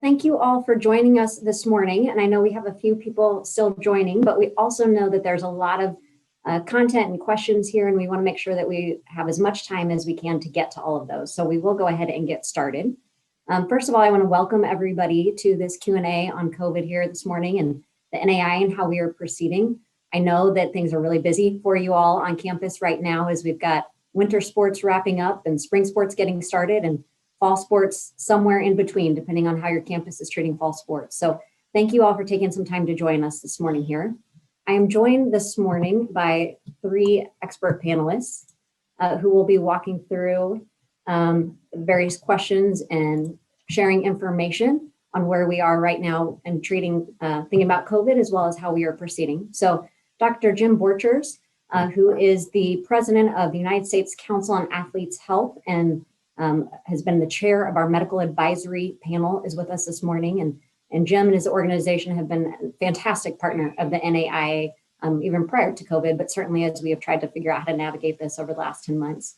Thank you all for joining us this morning. And I know we have a few people still joining, but we also know that there's a lot of content and questions here, and we want to make sure that we have as much time as we can to get to all of those. So we will go ahead and get started. First of all, I want to welcome everybody to this Q&A on COVID here this morning and the NAI and how we are proceeding. I know that things are really busy for you all on campus right now as we've got winter sports wrapping up and spring sports getting started and fall sports somewhere in between, depending on how your campus is treating fall sports. So thank you all for taking some time to join us this morning here. I am joined this morning by three expert panelists who will be walking through various questions and sharing information on where we are right now and thinking about COVID as well as how we are proceeding. So Dr. Jim Borchers, who is the president of the United States Council on Athletes' Health and has been the chair of our medical advisory panel, is with us this morning. And Jim and his organization have been a fantastic partner of the NAIA, even prior to COVID, but certainly as we have tried to figure out how to navigate this over the last 10 months.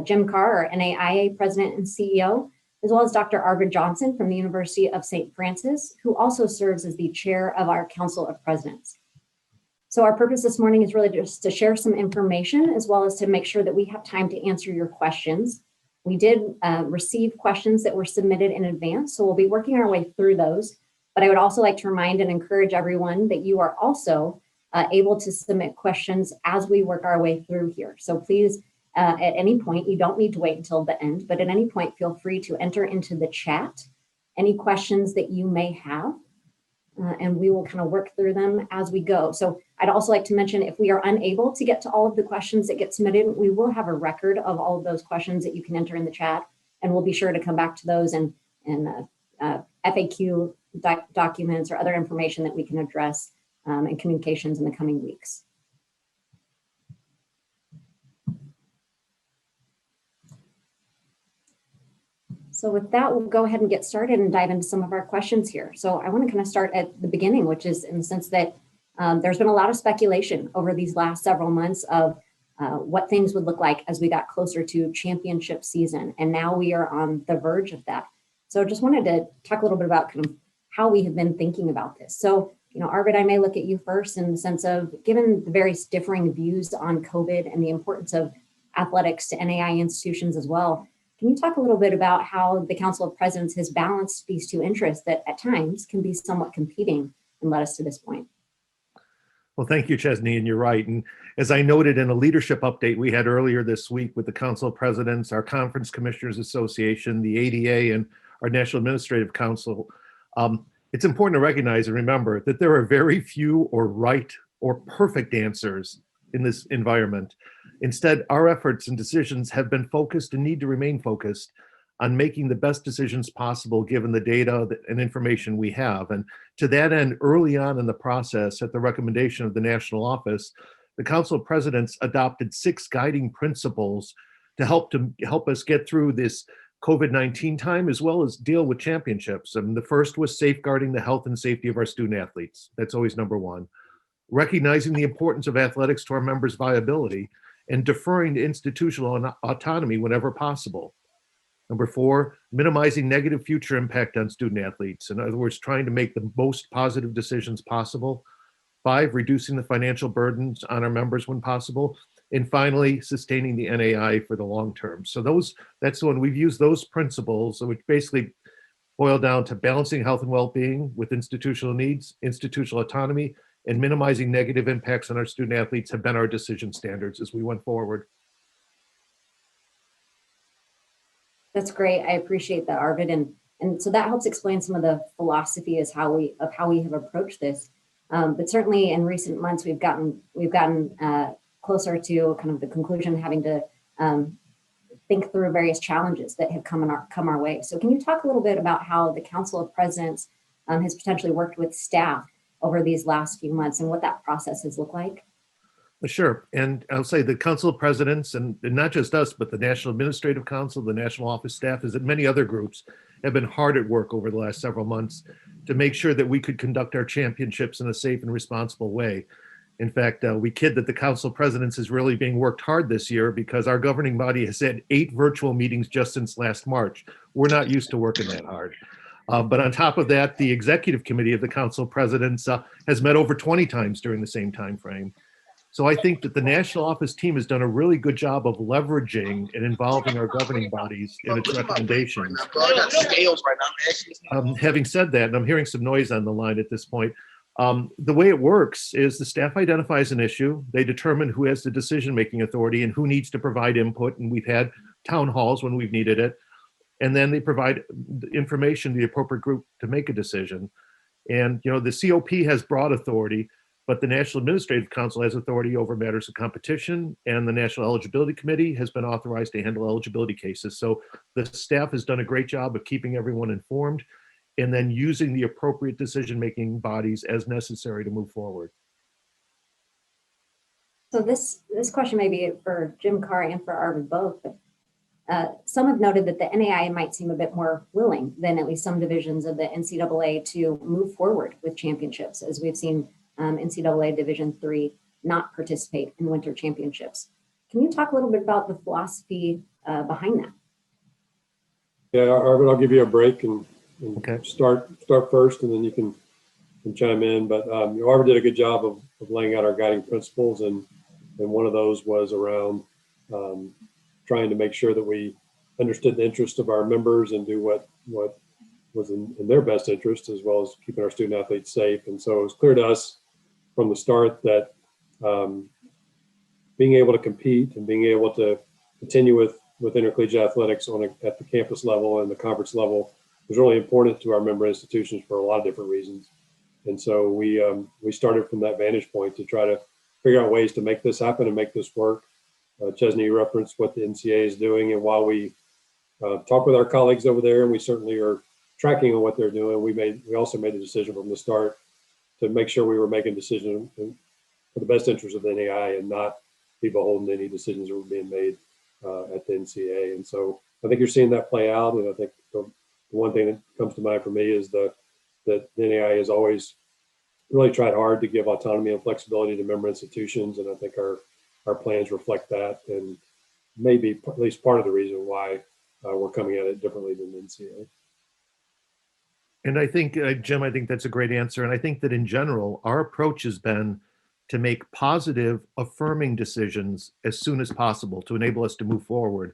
Jim Carr, our NAIA president and CEO, as well as Dr. Arvid Johnson from the University of St. Francis, who also serves as the chair of our Council of Presidents. So our purpose this morning is really just to share some information as well as to make sure that we have time to answer your questions. We did receive questions that were submitted in advance, so we'll be working our way through those. But I would also like to remind and encourage everyone that you are also able to submit questions as we work our way through here. So please, at any point, you don't need to wait until the end, but at any point, feel free to enter into the chat any questions that you may have, and we will kind of work through them as we go. So I'd also like to mention, if we are unable to get to all of the questions that get submitted, we will have a record of all of those questions that you can enter in the chat, and we'll be sure to come back to those and FAQ documents or other information that we can address in communications in the coming weeks. So with that, we'll go ahead and get started and dive into some of our questions here. So I want to kind of start at the beginning, which is in the sense that there's been a lot of speculation over these last several months of what things would look like as we got closer to championship season. And now we are on the verge of that. So just wanted to talk a little bit about kind of how we have been thinking about this. So, you know, Arvid, I may look at you first in the sense of, given the various differing views on COVID and the importance of athletics to NAI institutions as well, can you talk a little bit about how the Council of Presidents has balanced these two interests that at times can be somewhat competing and led us to this point? Well, thank you, Chesney, and you're right. And as I noted in a leadership update we had earlier this week with the Council of Presidents, our Conference Commissioners Association, the ADA, and our National Administrative Council, it's important to recognize and remember that there are very few or right or perfect answers in this environment. Instead, our efforts and decisions have been focused and need to remain focused on making the best decisions possible given the data and information we have. And to that end, early on in the process, at the recommendation of the National Office, the Council of Presidents adopted 6 guiding principles to help us get through this COVID-19 time, as well as deal with championships. And the first was safeguarding the health and safety of our student athletes. That's always number one. Recognizing the importance of athletics to our members' viability and deferring to institutional autonomy whenever possible. Number 4, minimizing negative future impact on student athletes. In other words, trying to make the most positive decisions possible. 5, reducing the financial burdens on our members when possible. And finally, sustaining the NAI for the long term. So that's when we've used those principles, which basically boil down to balancing health and well-being with institutional needs, institutional autonomy, and minimizing negative impacts on our student athletes have been our decision standards as we went forward. That's great. I appreciate that, Arvid. And so that helps explain some of the philosophy of how we have approached this. But certainly in recent months, we've gotten closer to kind of the conclusion, having to think through various challenges that have come our way. So can you talk a little bit about how the Council of Presidents has potentially worked with staff over these last few months and what that process has looked like? Sure. And I'll say the Council of Presidents, and not just us, but the National Administrative Council, the National Office staff, and many other groups have been hard at work over the last several months to make sure that we could conduct our championships in a safe and responsible way. In fact, we kid that the Council of Presidents is really being worked hard this year because our governing body has had 8 virtual meetings just since last March. We're not used to working that hard. But on top of that, the executive committee of the Council of Presidents has met over 20 times during the same time frame. So I think that the national office team has done a really good job of leveraging and involving our governing bodies in its recommendations. Having said that, and I'm hearing some noise on the line at this point, the way it works is the staff identifies an issue, they determine who has the decision-making authority and who needs to provide input, and we've had town halls when we've needed it, and then they provide information to the appropriate group to make a decision. And the COP has broad authority, but the National Administrative Council has authority over matters of competition, and the National Eligibility Committee has been authorized to handle eligibility cases. So the staff has done a great job of keeping everyone informed and then using the appropriate decision-making bodies as necessary to move forward. So this question may be for Jim Carr and for Arvid both, but some have noted that the NAIA might seem a bit more willing than at least some divisions of the NCAA to move forward with championships, as we've seen NCAA Division III not participate in winter championships. Can you talk a little bit about the philosophy behind that? Yeah, Arvid, I'll give you a break and Okay. start first, and then you can chime in. But Arvid did a good job of laying out our guiding principles, and one of those was around trying to make sure that we understood the interest of our members and do what was in their best interest, as well as keeping our student athletes safe. And so it was clear to us from the start that being able to compete and being able to continue with intercollegiate athletics at the campus level and the conference level was really important to our member institutions for a lot of different reasons. And so we started from that vantage point to try to figure out ways to make this happen and make this work. Chesney referenced what the NCAA is doing, and while we talk with our colleagues over there, and we certainly are tracking on what they're doing, we also made a decision from the start to make sure we were making decisions for the best interest of the NAIA and not be beholden to any decisions that were being made at the NCAA. And so I think you're seeing that play out. And I think the one thing that comes to mind for me is that the NAIA has always really tried hard to give autonomy and flexibility to member institutions. And I think our plans reflect that, and maybe at least part of the reason why we're coming at it differently than the NCAA. And I think, Jim, I think that's a great answer. And I think that in general, our approach has been to make positive, affirming decisions as soon as possible to enable us to move forward,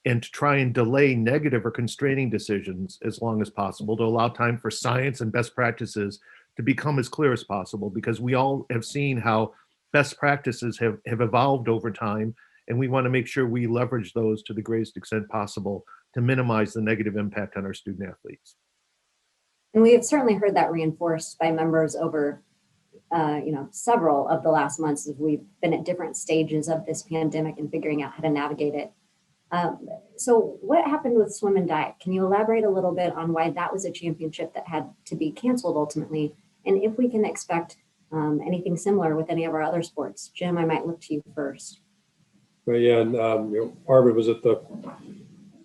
and to try and delay negative or constraining decisions as long as possible to allow time for science and best practices to become as clear as possible, because we all have seen how best practices have evolved over time, and we want to make sure we leverage those to the greatest extent possible to minimize the negative impact on our student athletes. And we have certainly heard that reinforced by members over several of the last months as we've been at different stages of this pandemic and figuring out how to navigate it. So what happened with swim and dive? Can you elaborate a little bit on why that was a championship that had to be canceled ultimately? And if we can expect anything similar with any of our other sports? Jim, I might look to you first. Well, yeah, and Arvid was at the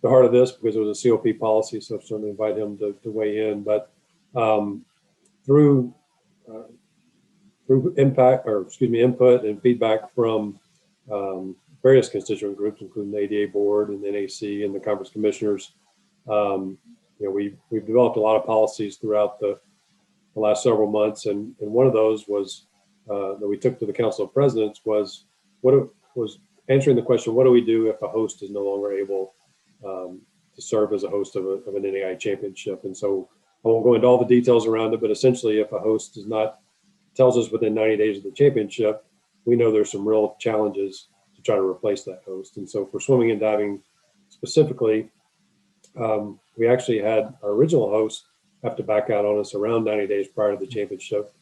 heart of this because it was a COP policy, so certainly invite him to weigh in. But through input and feedback from various constituent groups, including the ADA board and the NAC and the conference commissioners, we've developed a lot of policies throughout the last several months, and one of those was that we took to the Council of Presidents was answering the question, what do we do if a host is no longer able to serve as a host of an NAI championship? And so I won't go into all the details around it, but essentially if a host tells us within 90 days of the championship, we know there's some real challenges to try to replace that host. And so for swimming and diving specifically, we actually had our original host have to back out on us around 90 days prior to the championship.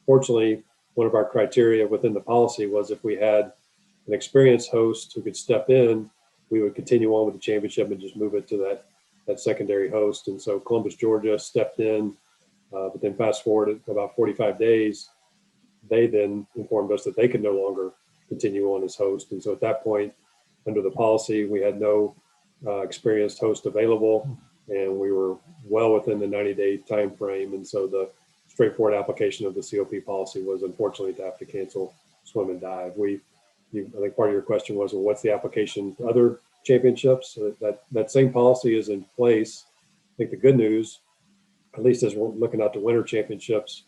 Fortunately, one of our criteria within the policy was if we had an experienced host who could step in, we would continue on with the championship and just move it to that secondary host. And so Columbus, Georgia stepped in, but then fast forward about 45 days, they then informed us that they could no longer continue on as host. And so at that point, under the policy, we had no experienced host available, and we were well within the 90-day time frame. And so the straightforward application of the COP policy was unfortunately to have to cancel swim and dive. I think part of your question was, well, what's the application to other championships? That same policy is in place. I think the good news at least as we're looking out to winter championships,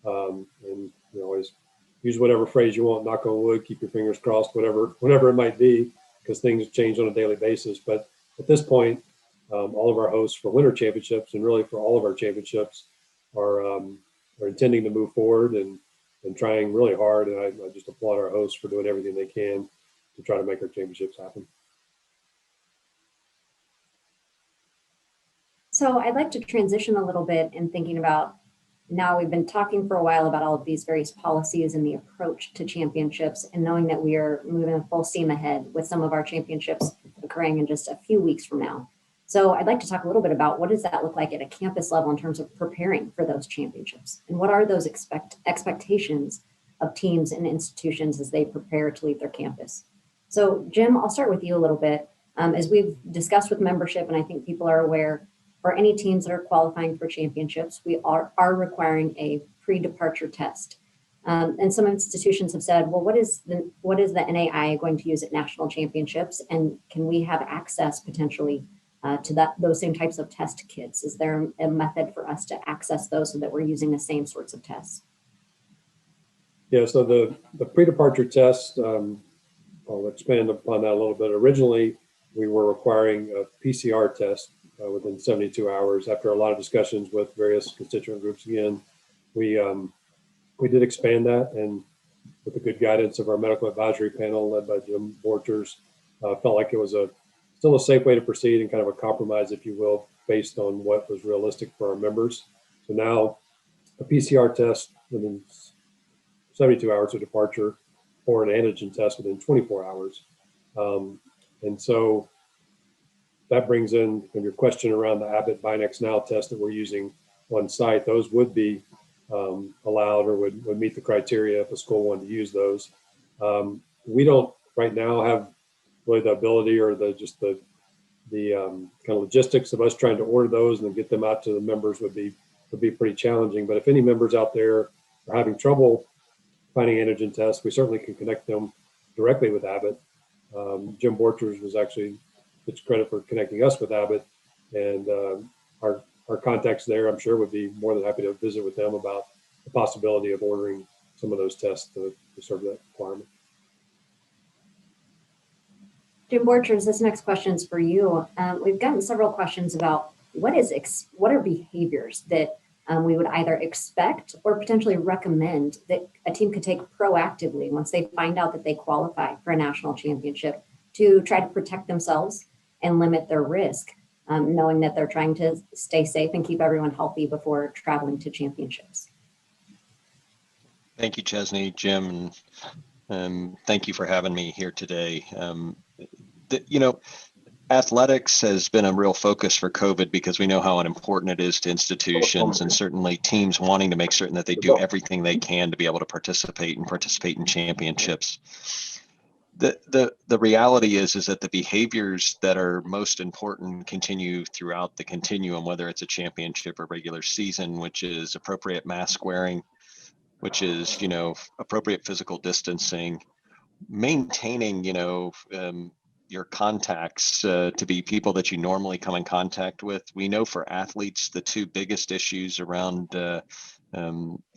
and always use whatever phrase you want, knock on wood, keep your fingers crossed, whatever it might be, because things change on a daily basis. But at this point, all of our hosts for winter championships, and really for all of our championships, are intending to move forward and trying really hard. And I just applaud our hosts for doing everything they can to try to make our championships happen. So I'd like to transition a little bit in thinking about, now we've been talking for a while about all of these various policies and the approach to championships, and knowing that we are moving full steam ahead with some of our championships occurring in just a few weeks from now. So I'd like to talk a little bit about what does that look like at a campus level in terms of preparing for those championships, and what are those expectations of teams and institutions as they prepare to leave their campus. So Jim, I'll start with you a little bit. As we've discussed with membership, and I think people are aware, for any teams that are qualifying for championships, we are requiring a pre-departure test. And some institutions have said, well, what is the NAI going to use at national championships? And can we have access potentially to those same types of test kits? Is there a method for us to access those so that we're using the same sorts of tests? Yeah, so the pre-departure test, I'll expand upon that a little bit. Originally, we were requiring a PCR test within 72 hours. After a lot of discussions with various constituent groups, again, we did expand that, and with the good guidance of our medical advisory panel led by Jim Borchers, felt like it was still a safe way to proceed, and kind of a compromise, if you will, based on what was realistic for our members. So now a PCR test within 72 hours of departure, or an antigen test within 24 hours. And so that brings in your question around the Abbott Binex Now test that we're using on site. Those would be allowed, or would meet the criteria if a school wanted to use those. We don't right now have really the ability, or the kind of logistics of us trying to order those and then get them out to the members would be pretty challenging. But if any members out there are having trouble finding antigen tests, we certainly can connect them directly with Abbott. Jim Borchers was actually gets credit for connecting us with Abbott, and our contacts there, I'm sure, would be more than happy to visit with them about the possibility of ordering some of those tests to serve that requirement. Jim Borchers, this next question is for you. We've gotten several questions about what are behaviors that we would either expect or potentially recommend that a team could take proactively once they find out that they qualify for a national championship, to try to protect themselves and limit their risk, knowing that they're trying to stay safe and keep everyone healthy before traveling to championships. Thank you, Chesney, Jim, and thank you for having me here today. Athletics has been a real focus for COVID, because we know how important it is to institutions, and certainly teams wanting to make certain that they do everything they can to be able to participate in championships. The reality is that the behaviors that are most important continue throughout the continuum, whether it's a championship or regular season, which is appropriate mask wearing, which is, appropriate physical distancing, maintaining, your contacts to be people that you normally come in contact with. We know for athletes, the two biggest issues around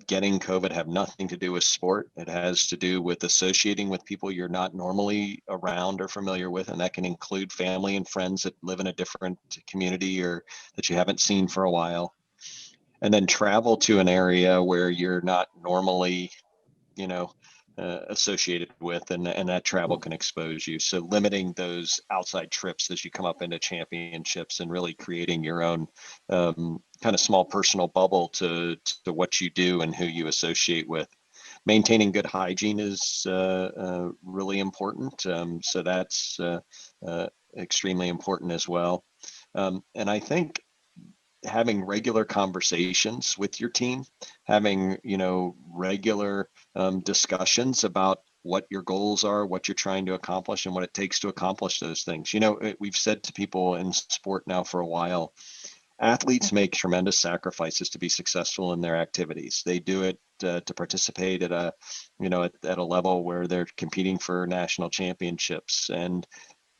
getting COVID have nothing to do with sport. It has to do with associating with people you're not normally around or familiar with, and that can include family and friends that live in a different community or that you haven't seen for a while. And then travel to an area where you're not normally, associated with, and that travel can expose you. So limiting those outside trips as you come up into championships, and really creating your own kind of small personal bubble to what you do and who you associate with. Maintaining good hygiene is really important. So that's extremely important as well. And I think having regular conversations with your team, having, regular discussions about what your goals are, what you're trying to accomplish, and what it takes to accomplish those things. We've said to people in sport now for a while, athletes make tremendous sacrifices to be successful in their activities. They do it to participate at a level where they're competing for national championships. And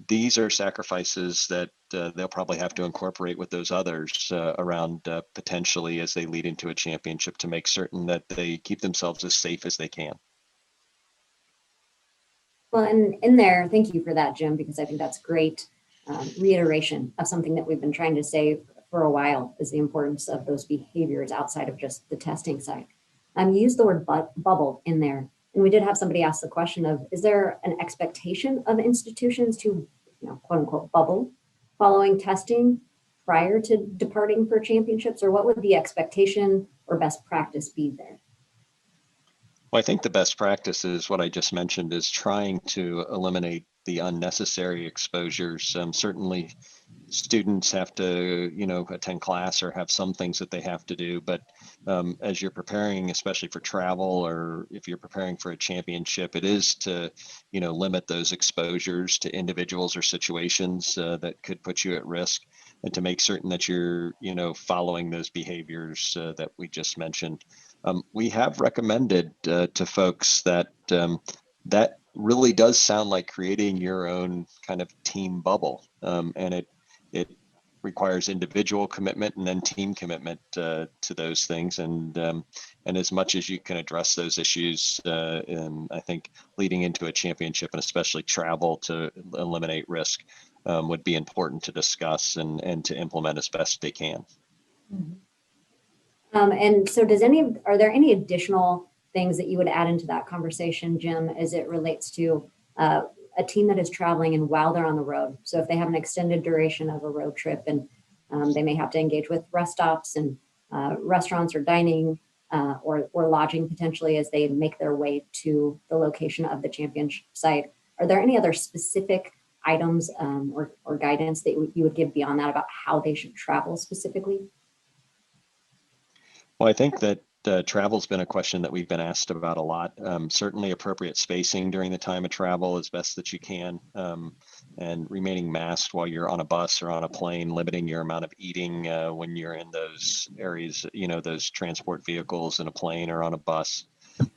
these are sacrifices that they'll probably have to incorporate with those others around potentially as they lead into a championship to make certain that they keep themselves as safe as they can. Well, and in there, thank you for that, Jim, because I think that's great reiteration of something that we've been trying to say for a while, is the importance of those behaviors outside of just the testing side. You used the word bubble in there, and we did have somebody ask the question of, is there an expectation of institutions to, quote unquote, bubble following testing prior to departing for championships, or what would the expectation or best practice be there? Well, I think the best practice is what I just mentioned, is trying to eliminate the unnecessary exposures. Certainly students have to, attend class or have some things that they have to do. But as you're preparing, especially for travel, or if you're preparing for a championship, it is to, limit those exposures to individuals or situations that could put you at risk, and to make certain that you're, following those behaviors that we just mentioned. We have recommended to folks that that really does sound like creating your own kind of team bubble, and it requires individual commitment and then team commitment to those things. And as much as you can address those issues, I think leading into a championship, and especially travel to eliminate risk, would be important to discuss and to implement as best they can. Mm-hmm. And so are there any additional things that you would add into that conversation, Jim, as it relates to a team that is traveling and while they're on the road? So if they have an extended duration of a road trip, and they may have to engage with rest stops and restaurants or dining or lodging potentially as they make their way to the location of the championship site, are there any other specific items or guidance that you would give beyond that about how they should travel specifically? Well, I think that travel's been a question that we've been asked about a lot. Certainly appropriate spacing during the time of travel as best that you can, and remaining masked while you're on a bus or on a plane, limiting your amount of eating when you're in those areas, those transport vehicles in a plane or on a bus.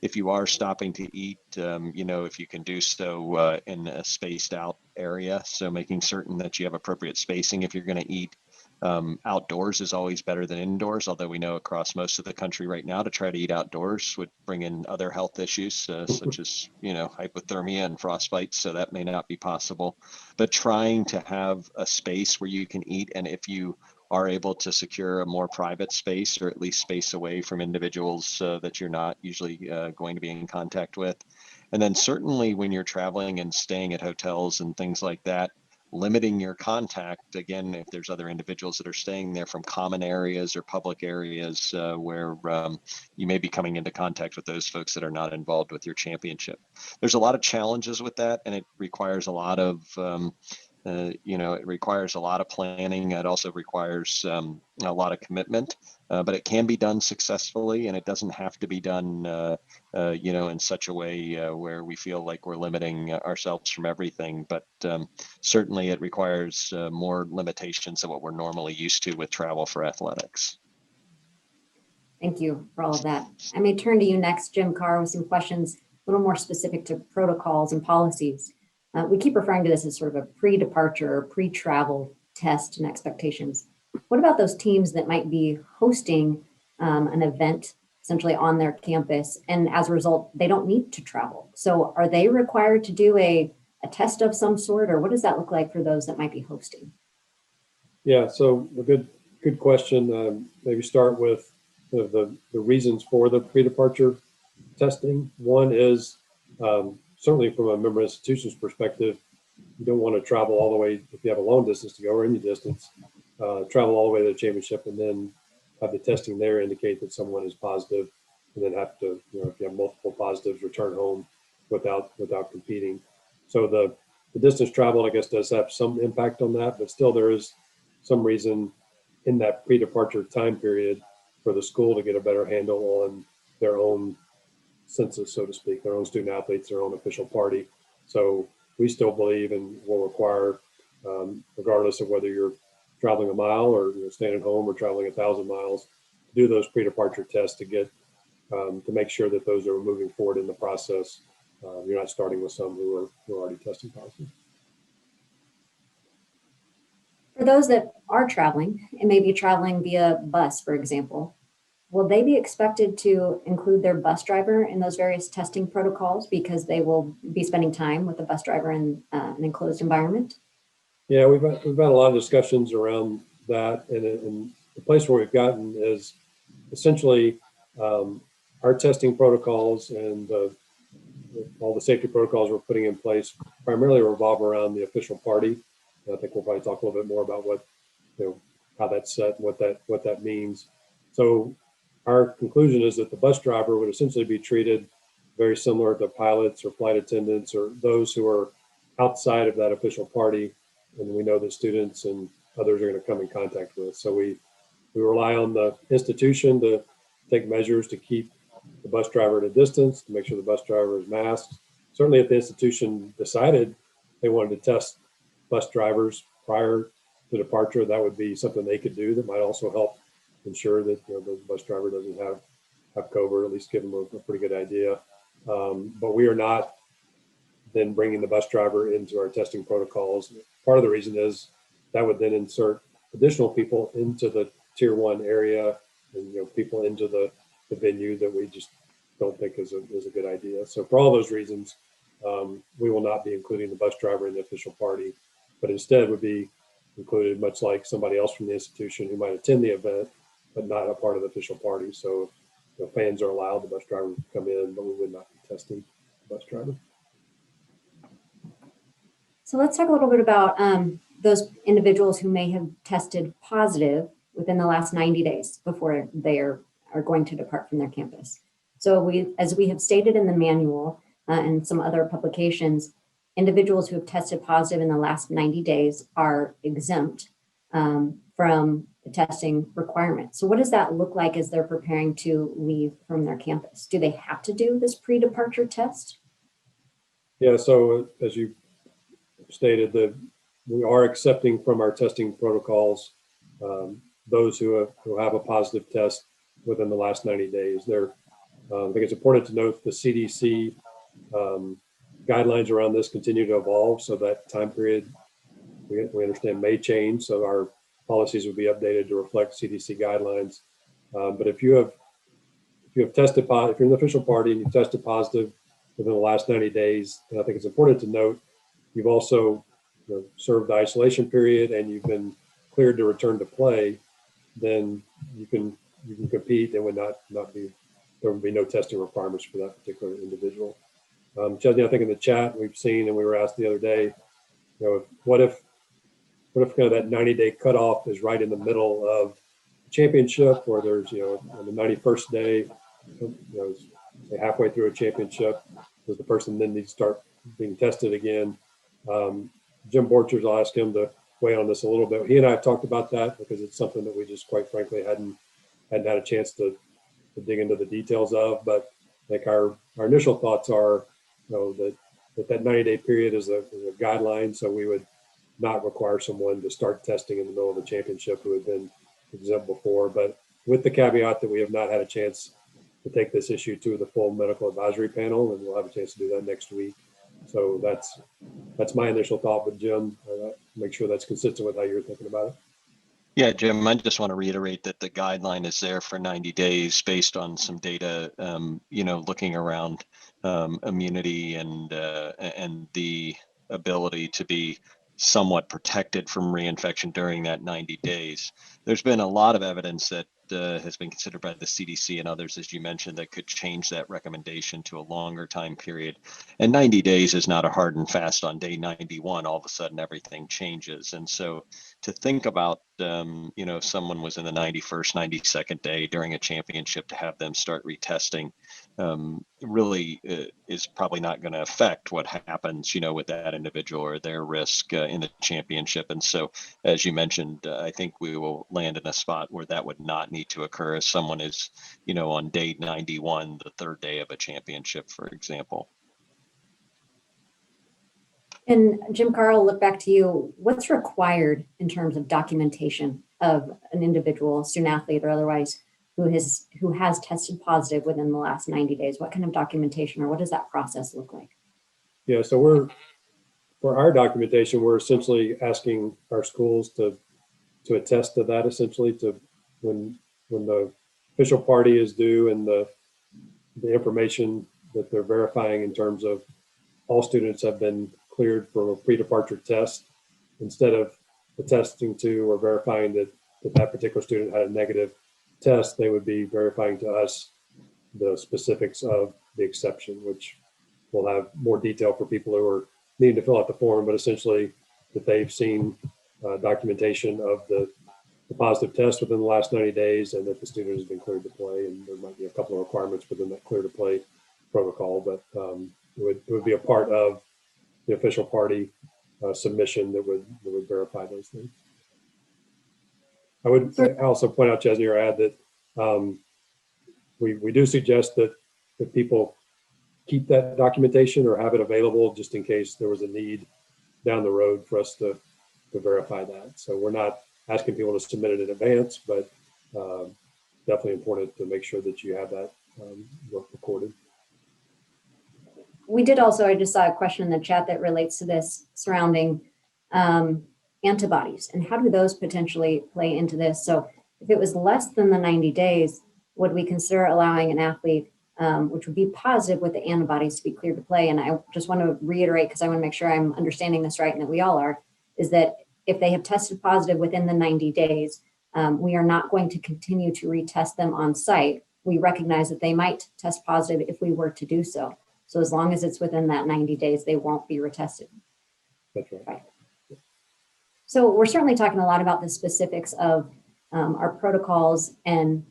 If you are stopping to eat, if you can do so in a spaced out area, so making certain that you have appropriate spacing if you're going to eat. Outdoors is always better than indoors, although we know across most of the country right now to try to eat outdoors would bring in other health issues such as hypothermia and frostbite, so that may not be possible. But trying to have a space where you can eat, and if you are able to secure a more private space, or at least space away from individuals that you're not usually going to be in contact with. And then certainly when you're traveling and staying at hotels and things like that, limiting your contact, again, if there's other individuals that are staying there from common areas or public areas where you may be coming into contact with those folks that are not involved with your championship. There's a lot of challenges with that, and it requires a lot of it requires a lot of planning. It also requires a lot of commitment, but it can be done successfully, and it doesn't have to be done, in such a way where we feel like we're limiting ourselves from everything. But certainly it requires more limitations than what we're normally used to with travel for athletics. Thank you for all of that. I may turn to you next, Jim Carr, with some questions a little more specific to protocols and policies. We keep referring to this as sort of a pre-departure or pre-travel test and expectations. What about those teams that might be hosting an event essentially on their campus, and as a result, they don't need to travel? So are they required to do a test of some sort, or what does that look like for those that might be hosting? Yeah, so a good question. Maybe start with the reasons for the pre-departure testing. One is certainly from a member institution's perspective, you don't want to travel all the way, if you have a long distance to go or any distance, travel all the way to the championship and then have the testing there indicate that someone is positive, and then have to, if you have multiple positives, return home without competing. So the distance travel, I guess, does have some impact on that, but still there is some reason in that pre-departure time period for the school to get a better handle on their own census, so to speak, their own student athletes, their own official party. So we still believe and will require, regardless of whether you're traveling a mile or staying at home or traveling 1,000 miles, to do those pre-departure tests to get to make sure that those are moving forward in the process. You're not starting with some who are already testing positive. For those that are traveling and maybe traveling via bus, for example, will they be expected to include their bus driver in those various testing protocols because they will be spending time with the bus driver in an enclosed environment? Yeah, we've had a lot of discussions around that, and the place where we've gotten is essentially our testing protocols and all the safety protocols we're putting in place primarily revolve around the official party. And I think we'll probably talk a little bit more about what, how that's set and what that means. So our conclusion is that the bus driver would essentially be treated very similar to pilots or flight attendants or those who are outside of that official party, and we know that students and others are going to come in contact with. So we rely on the institution to take measures to keep the bus driver at a distance, to make sure the bus driver is masked. Certainly if the institution decided they wanted to test bus drivers prior to departure, that would be something they could do that might also help ensure that the bus driver doesn't have COVID, or at least give them a pretty good idea. But we are not then bringing the bus driver into our testing protocols. Part of the reason is that would then insert additional people into the tier 1 area and people into the venue that we just don't think is a good idea. So for all those reasons, we will not be including the bus driver in the official party, but instead would be included much like somebody else from the institution who might attend the event, but not a part of the official party. So fans are allowed, the bus driver would come in, but we would not be testing the bus driver. So let's talk a little bit about those individuals who may have tested positive within the last 90 days before they are going to depart from their campus. So as we have stated in the manual and some other publications, individuals who have tested positive in the last 90 days are exempt from the testing requirement. So what does that look like as they're preparing to leave from their campus? Do they have to do this pre-departure test? Yeah, so as you stated, that we are accepting from our testing protocols those who have a positive test within the last 90 days. I think it's important to note the CDC guidelines around this continue to evolve, so that time period we understand may change. So our policies will be updated to reflect CDC guidelines. But if you have tested positive, if you're in the official party and you tested positive within the last 90 days, and I think it's important to note, you've also served the isolation period and you've been cleared to return to play, then you can compete and there would be no testing requirements for that particular individual. Chesney, I think in the chat we've seen, and we were asked the other day, what if kind of that 90-day cutoff is right in the middle of the championship, or there's on the 91st day, halfway through a championship, does the person then need to start being tested again? Jim Borchers, I'll ask him to weigh on this a little bit. He and I have talked about that because it's something that we just quite frankly hadn't had a chance to dig into the details of. But I think our initial thoughts are that 90-day period is a guideline, so we would not require someone to start testing in the middle of the championship who had been exempt before, but with the caveat that we have not had a chance to take this issue to the full medical advisory panel, and we'll have a chance to do that next week. So that's my initial thought with Jim. Make sure that's consistent with how you're thinking about it. Yeah, Jim, I just want to reiterate that the guideline is there for 90 days based on some data, looking around immunity and the ability to be somewhat protected from reinfection during that 90 days. There's been a lot of evidence that has been considered by the CDC and others, as you mentioned, that could change that recommendation to a longer time period. And 90 days is not a hard and fast on day 91. All of a sudden, everything changes. And so to think about, if someone was in the 91st, 92nd day during a championship, to have them start retesting really is probably not going to affect what happens, with that individual or their risk in the championship. And so, as you mentioned, I think we will land in a spot where that would not need to occur if someone is, on day 91, the third day of a championship, for example. And Jim Carl, look back to you. What's required in terms of documentation of an individual, student athlete or otherwise, who has tested positive within the last 90 days? What kind of documentation, or what does that process look like? Yeah, so for our documentation, we're essentially asking our schools to to attest to that, essentially, to when the official party is due and the information that they're verifying in terms of all students have been cleared for a pre-departure test, instead of attesting to or verifying that that particular student had a negative test, they would be verifying to us the specifics of the exception, which will have more detail for people who are needing to fill out the form, but essentially that they've seen documentation of the positive test within the last 90 days and that the student has been cleared to play. And there might be a couple of requirements within that clear to play protocol, but it would be a part of the official party submission that would verify those things. I would also point out, Chesney, or add that we do suggest that people keep that documentation or have it available just in case there was a need down the road for us to verify that. So we're not asking people to submit it in advance, but definitely important to make sure that you have that work recorded. We did also, I just saw a question in the chat that relates to this surrounding antibodies and how do those potentially play into this? So if it was less than the 90 days, would we consider allowing an athlete, which would be positive with the antibodies, to be cleared to play? And I just want to reiterate, because I want to make sure I'm understanding this right and that we all are, is that if they have tested positive within the 90 days, we are not going to continue to retest them on site. We recognize that they might test positive if we were to do so. So as long as it's within that 90 days, they won't be retested. That's right. So we're certainly talking a lot about the specifics of our protocols and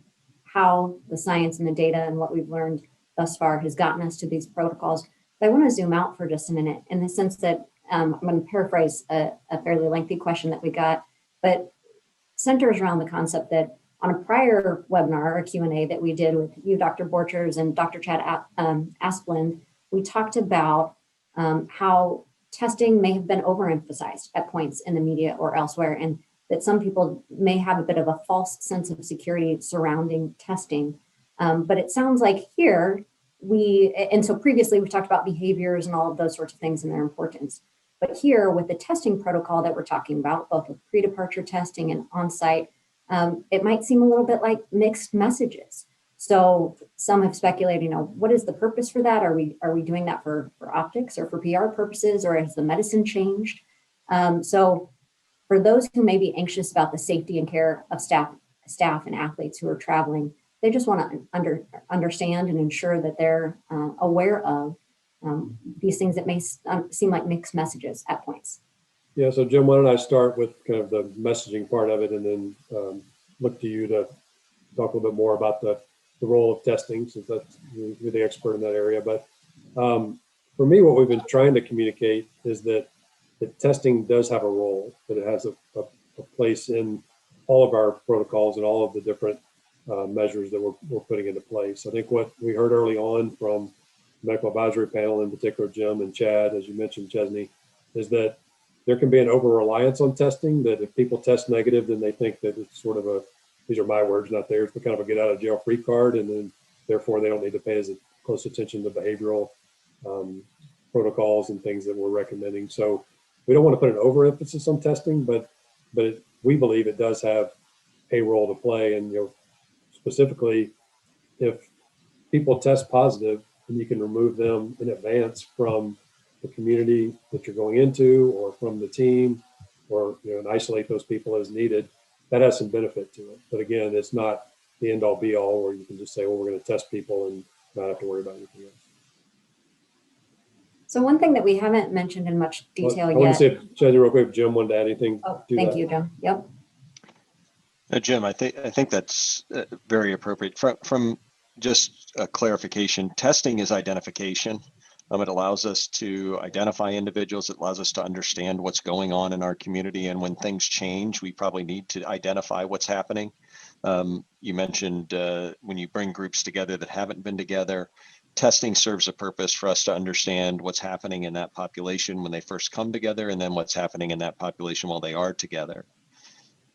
how the science and the data and what we've learned thus far has gotten us to these protocols. But I want to zoom out for just a minute in the sense that I'm going to paraphrase a fairly lengthy question that we got, but centers around the concept that on a prior webinar or Q&A that we did with you, Dr. Borchers, and Dr. Chad Asplund, we talked about how testing may have been overemphasized at points in the media or elsewhere, and that some people may have a bit of a false sense of security surrounding testing. But it sounds like here, and so previously we talked about behaviors and all of those sorts of things and their importance. But here with the testing protocol that we're talking about, both with pre-departure testing and on-site, it might seem a little bit like mixed messages. So some have speculated, what is the purpose for that? Are we doing that for optics or for PR purposes, or has the medicine changed? So for those who may be anxious about the safety and care of staff and athletes who are traveling, they just want to understand and ensure that they're aware of these things that may seem like mixed messages at points. Yeah, so Jim, why don't I start with kind of the messaging part of it and then look to you to talk a little bit more about the role of testing, since you're the expert in that area. But for me, what we've been trying to communicate is that testing does have a role, that it has a place in all of our protocols and all of the different measures that we're putting into place. I think what we heard early on from the medical advisory panel, in particular Jim and Chad, as you mentioned, Chesney, is that there can be an over-reliance on testing, that if people test negative, then they think that it's sort of these are my words, not theirs, but kind of a get out of jail free card, and then therefore they don't need to pay as close attention to behavioral protocols and things that we're recommending. So we don't want to put an overemphasis on testing, but we believe it does have a role to play. And specifically, if people test positive, then you can remove them in advance from the community that you're going into, or from the team, or and isolate those people as needed. That has some benefit to it. But again, it's not the end all be all where you can just say, well, we're going to test people and not have to worry about anything else. So one thing that we haven't mentioned in much detail yet. I want to see if, Chesney, real quick, Jim wanted to add anything. Oh, thank you, Jim. Yep. Jim, I think that's very appropriate. From just a clarification, testing is identification. It allows us to identify individuals. It allows us to understand what's going on in our community. And when things change, we probably need to identify what's happening. You mentioned when you bring groups together that haven't been together, testing serves a purpose for us to understand what's happening in that population when they first come together, and then what's happening in that population while they are together.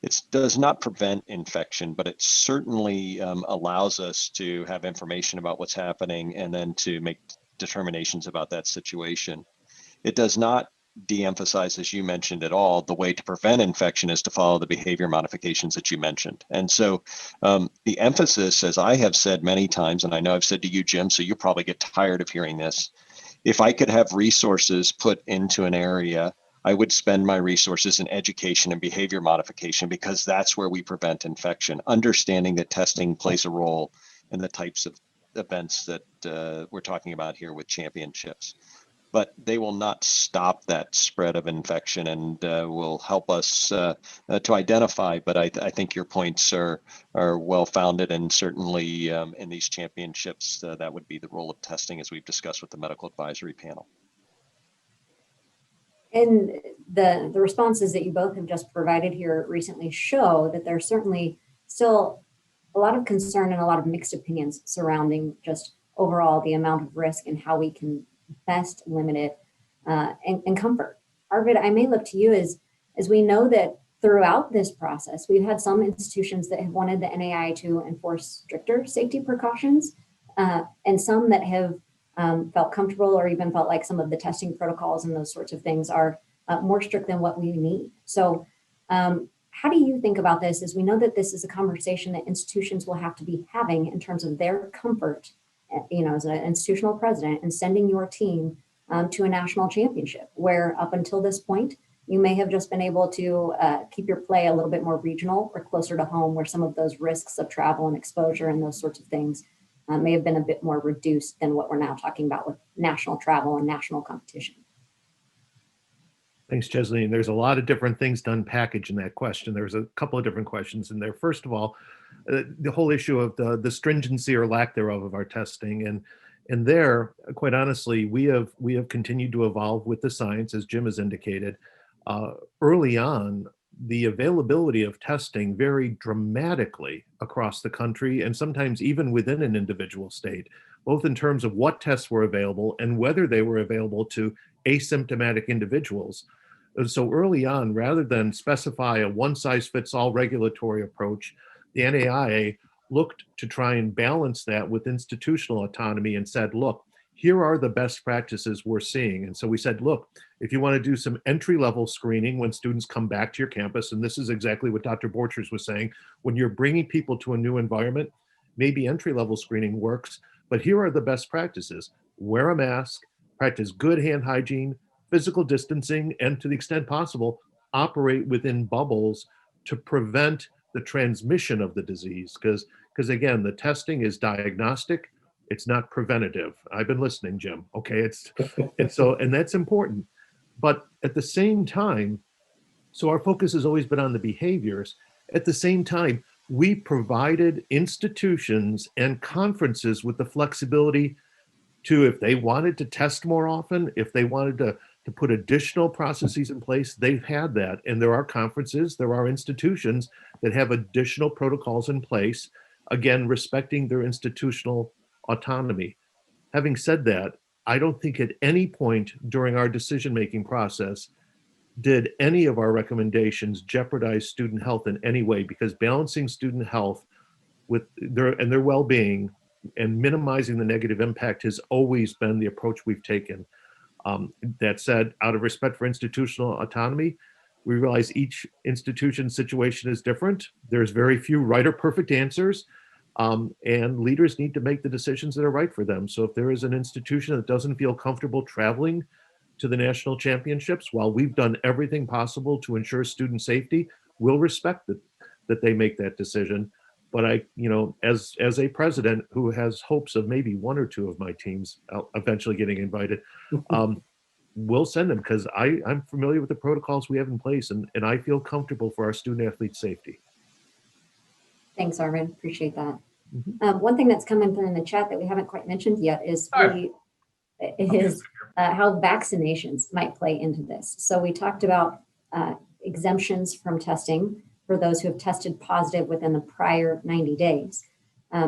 It does not prevent infection, but it certainly allows us to have information about what's happening and then to make determinations about that situation. It does not de-emphasize, as you mentioned at all, the way to prevent infection is to follow the behavior modifications that you mentioned. And so the emphasis, as I have said many times, and I know I've said to you, Jim, so you'll probably get tired of hearing this, if I could have resources put into an area, I would spend my resources in education and behavior modification, because that's where we prevent infection, understanding that testing plays a role in the types of events that we're talking about here with championships. But they will not stop that spread of infection, and will help us to identify. But I think your points are well founded, and certainly in these championships, that would be the role of testing, as we've discussed with the medical advisory panel. And the responses that you both have just provided here recently show that there's certainly still a lot of concern and a lot of mixed opinions surrounding just overall the amount of risk and how we can best limit it and comfort. Arvid, I may look to you as we know that throughout this process, we've had some institutions that have wanted the NAI to enforce stricter safety precautions, and some that have felt comfortable or even felt like some of the testing protocols and those sorts of things are more strict than what we need. So how do you think about this, as we know that this is a conversation that institutions will have to be having in terms of their comfort, as an institutional president, and sending your team to a national championship, where up until this point, you may have just been able to keep your play a little bit more regional or closer to home, where some of those risks of travel and exposure and those sorts of things may have been a bit more reduced than what we're now talking about with national travel and national competition. Thanks, Chesley. And there's a lot of different things to unpackage in that question. There's a couple of different questions in there. First of all, the whole issue of the stringency or lack thereof of our testing. And there, quite honestly, we have continued to evolve with the science, as Jim has indicated. Early on, the availability of testing varied dramatically across the country, and sometimes even within an individual state, both in terms of what tests were available and whether they were available to asymptomatic individuals. So early on, rather than specify a one-size-fits-all regulatory approach, the NAIA looked to try and balance that with institutional autonomy and said, look, here are the best practices we're seeing. And so we said, look, if you want to do some entry-level screening when students come back to your campus, and this is exactly what Dr. Borchers was saying, when you're bringing people to a new environment, maybe entry-level screening works, but here are the best practices. Wear a mask, practice good hand hygiene, physical distancing, and to the extent possible, operate within bubbles to prevent the transmission of the disease. Because again, the testing is diagnostic, it's not preventative. I've been listening, Jim. Okay, and that's important. But at the same time, so our focus has always been on the behaviors. At the same time, we provided institutions and conferences with the flexibility to, if they wanted to test more often, if they wanted to put additional processes in place, they've had that. And there are conferences, there are institutions that have additional protocols in place, again, respecting their institutional autonomy. Having said that, I don't think at any point during our decision-making process did any of our recommendations jeopardize student health in any way, because balancing student health with their well-being and minimizing the negative impact has always been the approach we've taken. That said, out of respect for institutional autonomy, we realize each institution's situation is different. There's very few right or perfect answers, and leaders need to make the decisions that are right for them. So if there is an institution that doesn't feel comfortable traveling to the national championships, while we've done everything possible to ensure student safety, we'll respect that they make that decision. But as a president who has hopes of maybe one or two of my teams eventually getting invited, we'll send them, because I'm familiar with the protocols we have in place, and I feel comfortable for our student athlete safety. Thanks, Arvid. Appreciate that. One thing that's coming through in the chat that we haven't quite mentioned yet is how vaccinations might play into this. So we talked about exemptions from testing for those who have tested positive within the prior 90 days.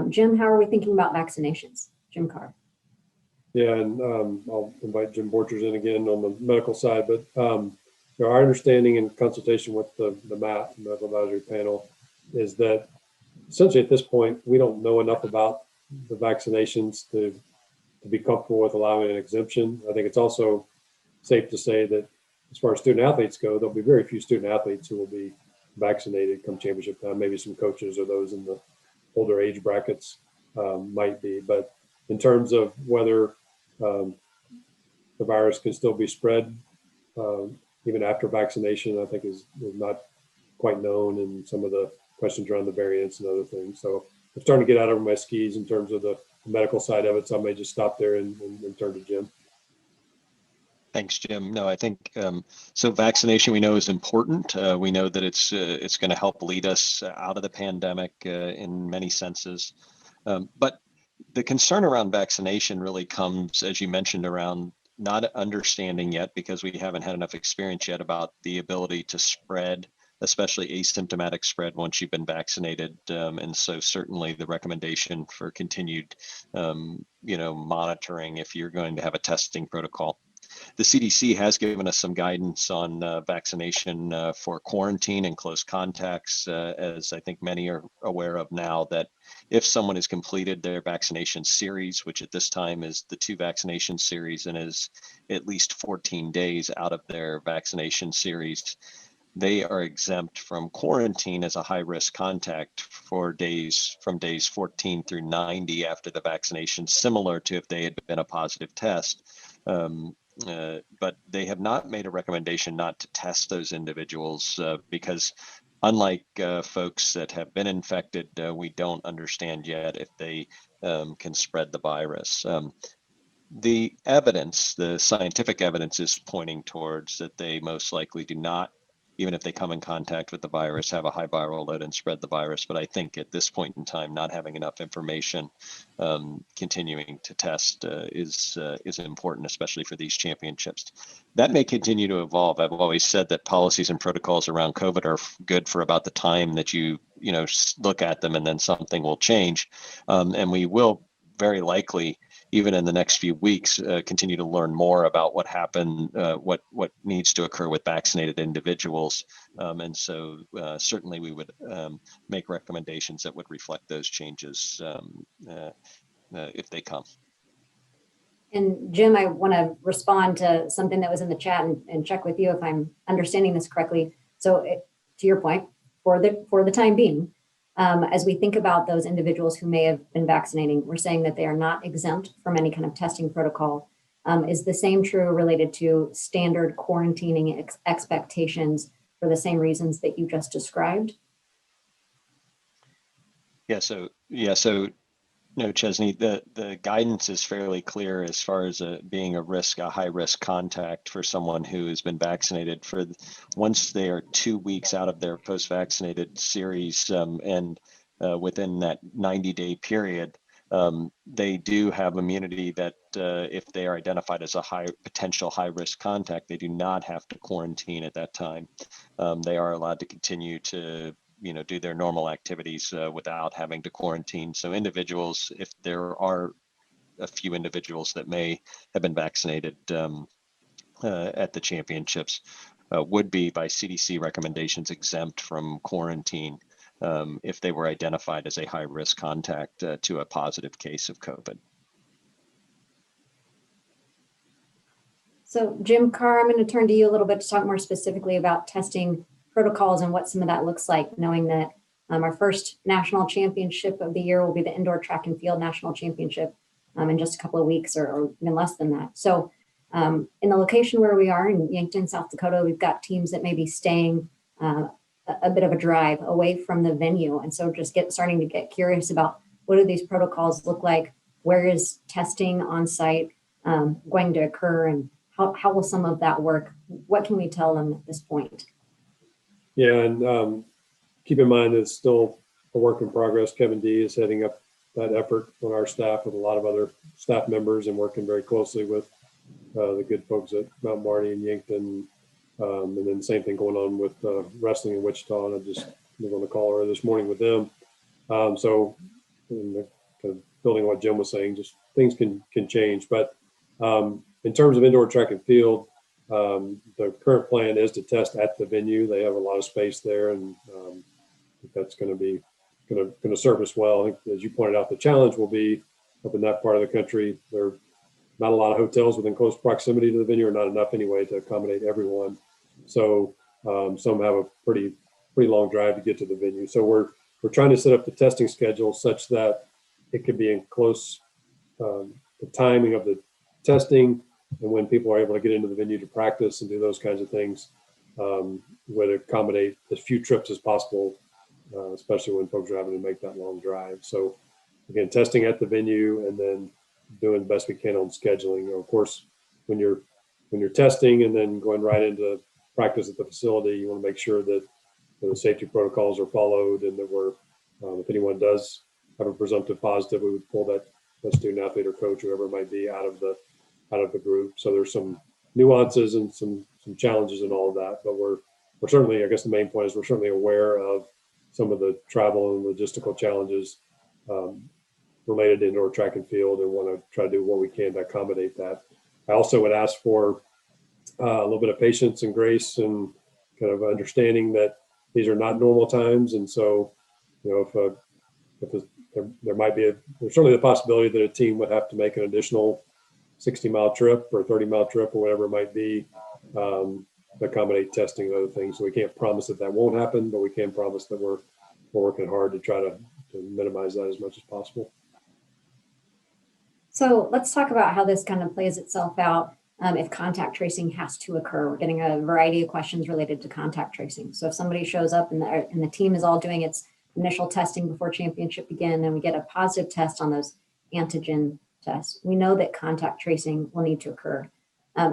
Jim, how are we thinking about vaccinations? Jim Carr. Yeah, and I'll invite Jim Borchers in again on the medical side, but our understanding in consultation with the MAP, Medical Advisory Panel, is that essentially at this point, we don't know enough about the vaccinations to be comfortable with allowing an exemption. I think it's also safe to say that as far as student athletes go, there'll be very few student athletes who will be vaccinated come championship time. Maybe some coaches or those in the older age brackets might be. But in terms of whether the virus can still be spread even after vaccination, I think is not quite known, and some of the questions around the variants and other things. So I'm starting to get out over my skis in terms of the medical side of it. So I may just stop there and turn to Jim. Thanks, Jim. No, I think so. Vaccination, we know, is important. We know that it's going to help lead us out of the pandemic in many senses. But the concern around vaccination really comes, as you mentioned, around not understanding yet, because we haven't had enough experience yet about the ability to spread, especially asymptomatic spread once you've been vaccinated. And so certainly the recommendation for continued, monitoring if you're going to have a testing protocol. The CDC has given us some guidance on vaccination for quarantine and close contacts, as I think many are aware of now, that if someone has completed their vaccination series, which at this time is the 2 vaccination series and is at least 14 days out of their vaccination series, they are exempt from quarantine as a high-risk contact for days from days 14 through 90 after the vaccination, similar to if they had been a positive test. But they have not made a recommendation not to test those individuals because unlike folks that have been infected, we don't understand yet if they can spread the virus. The evidence, the scientific evidence, is pointing towards that they most likely do not, even if they come in contact with the virus, have a high viral load and spread the virus. But I think at this point in time, not having enough information, continuing to test is important, especially for these championships. That may continue to evolve. I've always said that policies and protocols around COVID are good for about the time that you look at them, and then something will change, and we will very likely, even in the next few weeks, continue to learn more about what happened, what needs to occur with vaccinated individuals. And so certainly we would make recommendations that would reflect those changes if they come. And Jim, I want to respond to something that was in the chat and check with you if I'm understanding this correctly. So to your point, for the time being, as we think about those individuals who may have been vaccinating, we're saying that they are not exempt from any kind of testing protocol. Is the same true related to standard quarantining expectations for the same reasons that you just described? So no, Chesney, the guidance is fairly clear as far as being a high risk contact for someone who has been vaccinated. For once they are 2 weeks out of their post-vaccinated series, and within that 90-day period, they do have immunity that if they are identified as a potential high risk contact, they do not have to quarantine at that time. They are allowed to continue to do their normal activities without having to quarantine. So individuals, if there are a few individuals that may have been vaccinated at the championships, would be by CDC recommendations exempt from quarantine if they were identified as a high risk contact to a positive case of COVID. So Jim Carr, I'm going to turn to you a little bit to talk more specifically about testing protocols and what some of that looks like, knowing that our first national championship of the year will be the indoor track and field national championship in just a couple of weeks or even less than that. So in the location where we are in Yankton, South Dakota, we've got teams that may be staying a bit of a drive away from the venue. And so just starting to get curious about what do these protocols look like? Where is testing on site going to occur? And how will some of that work? What can we tell them at this point? Yeah, and keep in mind it's still a work in progress. Kevin D is heading up that effort on our staff with a lot of other staff members and working very closely with the good folks at Mount Marty and Yankton. And then the same thing going on with wrestling in Wichita. And I just was on the call earlier this morning with them. So kind of building on what Jim was saying, just things can change. But in terms of indoor track and field, the current plan is to test at the venue. They have a lot of space there, and that's going to serve us well. I think, as you pointed out, the challenge will be up in that part of the country. They're not a lot of hotels within close proximity to the venue, or not enough anyway to accommodate everyone. So some have a pretty long drive to get to the venue. So we're trying to set up the testing schedule such that it could be in close, the timing of the testing and when people are able to get into the venue to practice and do those kinds of things would accommodate as few trips as possible, especially when folks are having to make that long drive. So again, testing at the venue and then doing the best we can on scheduling. Of course, when you're testing and then going right into practice at the facility, you want to make sure that the safety protocols are followed, and that we're, if anyone does have a presumptive positive, we would pull that student athlete or coach, whoever it might be, out of the group. So there's some nuances and some challenges in all of that, but we're certainly, I guess the main point is we're certainly aware of some of the travel and logistical challenges related to indoor track and field, and want to try to do what we can to accommodate that. I also would ask for a little bit of patience and grace and kind of understanding that these are not normal times. And so, if there might be there's certainly the possibility that a team would have to make an additional 60-mile trip or 30-mile trip or whatever it might be to accommodate testing and other things. So we can't promise that won't happen, but we can promise that we're working hard to try to minimize that as much as possible. So let's talk about how this kind of plays itself out if contact tracing has to occur. We're getting a variety of questions related to contact tracing. So if somebody shows up and the team is all doing its initial testing before championship begin, and we get a positive test on those antigen tests, we know that contact tracing will need to occur.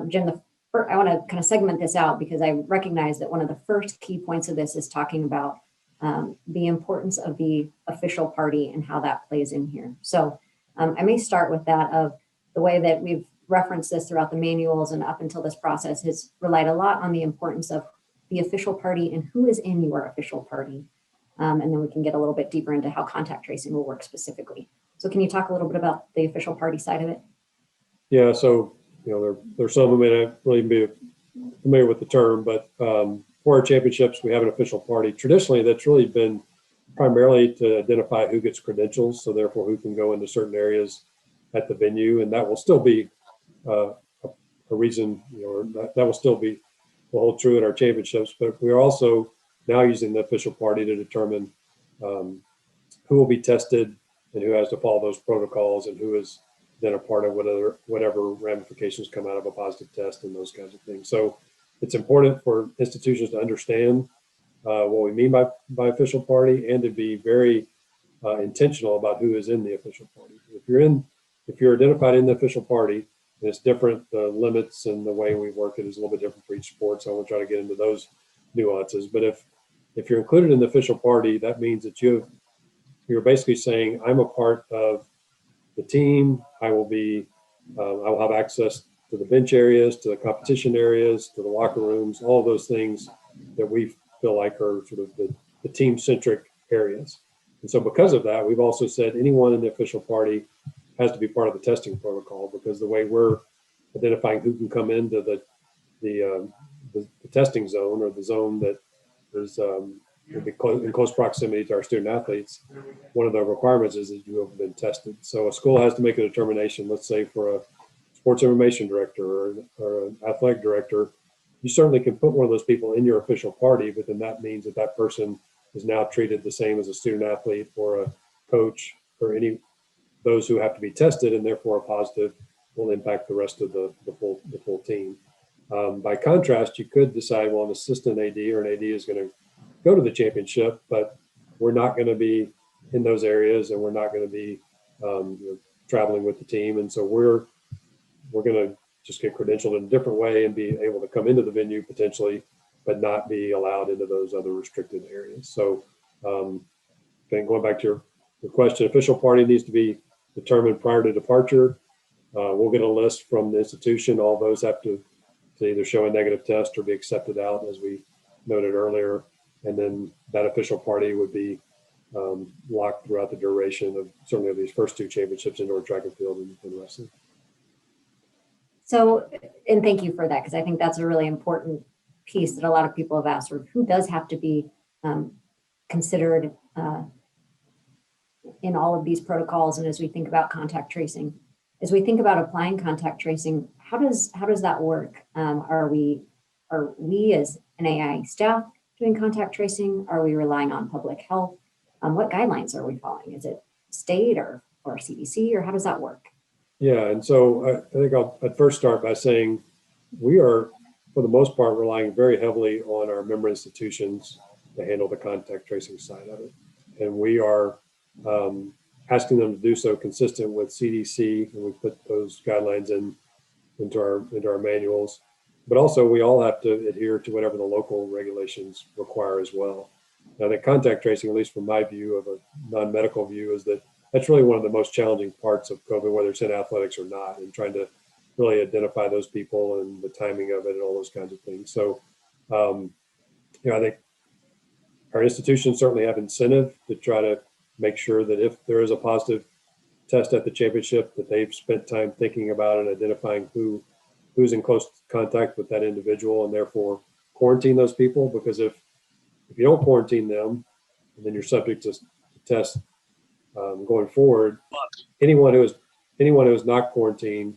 Jim, I want to kind of segment this out because I recognize that one of the first key points of this is talking about the importance of the official party and how that plays in here. So I may start with that of the way that we've referenced this throughout the manuals and up until this process has relied a lot on the importance of the official party and who is in your official party. And then we can get a little bit deeper into how contact tracing will work specifically. So can you talk a little bit about the official party side of it? Yeah, so there's some who may not really be familiar with the term, but for our championships, we have an official party. Traditionally, that's really been primarily to identify who gets credentials, so therefore who can go into certain areas at the venue, and that will still be a reason, that will still will hold true at our championships. But we are also now using the official party to determine who will be tested and who has to follow those protocols, and who is then a part of whatever ramifications come out of a positive test and those kinds of things. So it's important for institutions to understand what we mean by official party, and to be very intentional about who is in the official party. If you're identified in the official party, and it's different, the limits and the way we work it is a little bit different for each sport. So I won't try to get into those nuances. But if you're included in the official party, that means that you're basically saying, I'm a part of the team. I will have access to the bench areas, to the competition areas, to the locker rooms, all of those things that we feel like are sort of the team-centric areas. And so because of that, we've also said anyone in the official party has to be part of the testing protocol, because the way we're identifying who can come into the testing zone, or the zone that is in close proximity to our student athletes, one of the requirements is that you have been tested. So a school has to make a determination, let's say for a sports information director or an athletic director. You certainly can put one of those people in your official party, but then that means that person is now treated the same as a student athlete or a coach or those who have to be tested, and therefore a positive will impact the rest of the full team. By contrast, you could decide, well, an assistant AD or an AD is going to go to the championship, but we're not going to be in those areas, and we're not going to be traveling with the team, and so we're going to just get credentialed in a different way and be able to come into the venue potentially, but not be allowed into those other restricted areas. So then going back to your question, official party needs to be determined prior to departure. We'll get a list from the institution. All those have to either show a negative test or be accepted out, as we noted earlier. And then that official party would be locked throughout the duration of certainly of these first two championships, indoor track and field and wrestling. So, and thank you for that, because I think that's a really important piece that a lot of people have asked, or who does have to be considered in all of these protocols, and as we think about contact tracing. as we think about applying contact tracing, how does that work? Are we as an AI staff doing contact tracing? Are we relying on public health? What guidelines are we following? Is it state or CDC, or how does that work? Yeah, and so I think I'd first start by saying we are, for the most part, relying very heavily on our member institutions to handle the contact tracing side of it. And we are asking them to do so consistent with CDC, and we put those guidelines into our manuals. But also, we all have to adhere to whatever the local regulations require as well. Now, the contact tracing, at least from my view of a non-medical view, is that that's really one of the most challenging parts of COVID, whether it's in athletics or not, and trying to really identify those people and the timing of it and all those kinds of things. So, I think our institutions certainly have incentive to try to make sure that if there is a positive test at the championship, that they've spent time thinking about and identifying who's in close contact with that individual, and therefore quarantine those people. Because if you don't quarantine them, then you're subject to test going forward. Anyone who is not quarantined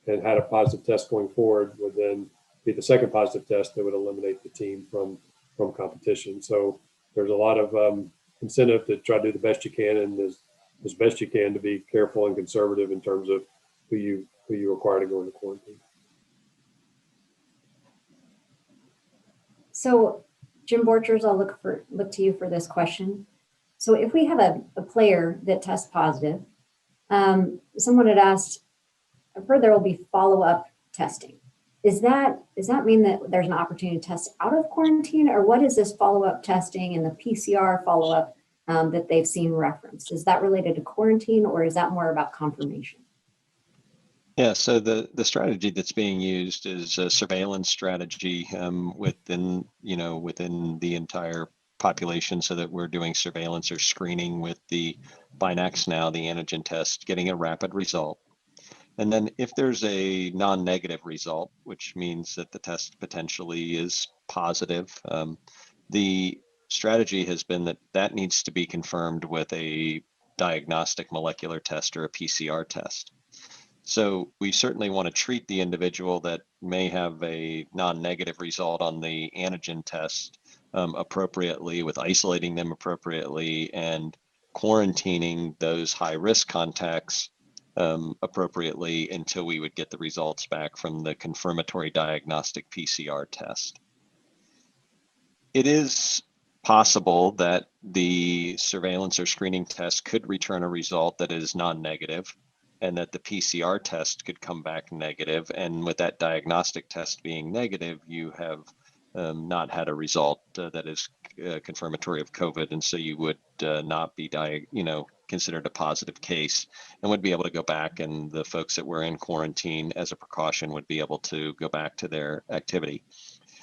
and had a positive test going forward would then be the second positive test that would eliminate the team from competition. So there's a lot of incentive to try to do the best you can, and as best you can to be careful and conservative in terms of who you require to go into quarantine. So Jim Borchers, I'll look to you for this question. So if we have a player that tests positive, someone had asked, I've heard there will be follow-up testing. Does that mean that there's an opportunity to test out of quarantine, or what is this follow-up testing and the PCR follow-up that they've seen referenced? Is that related to quarantine, or is that more about confirmation? Yeah, so the strategy that's being used is a surveillance strategy within the entire population, so that we're doing surveillance or screening with the Binax Now, the antigen test, getting a rapid result. And then if there's a non-negative result, which means that the test potentially is positive, the strategy has been that needs to be confirmed with a diagnostic molecular test or a PCR test. So we certainly want to treat the individual that may have a non-negative result on the antigen test appropriately, with isolating them appropriately and quarantining those high-risk contacts appropriately until we would get the results back from the confirmatory diagnostic PCR test. It is possible that the surveillance or screening test could return a result that is non-negative, and that the PCR test could come back negative. And with that diagnostic test being negative, you have not had a result that is confirmatory of COVID, and so you would not be considered a positive case, and would be able to go back, and the folks that were in quarantine as a precaution would be able to go back to their activity.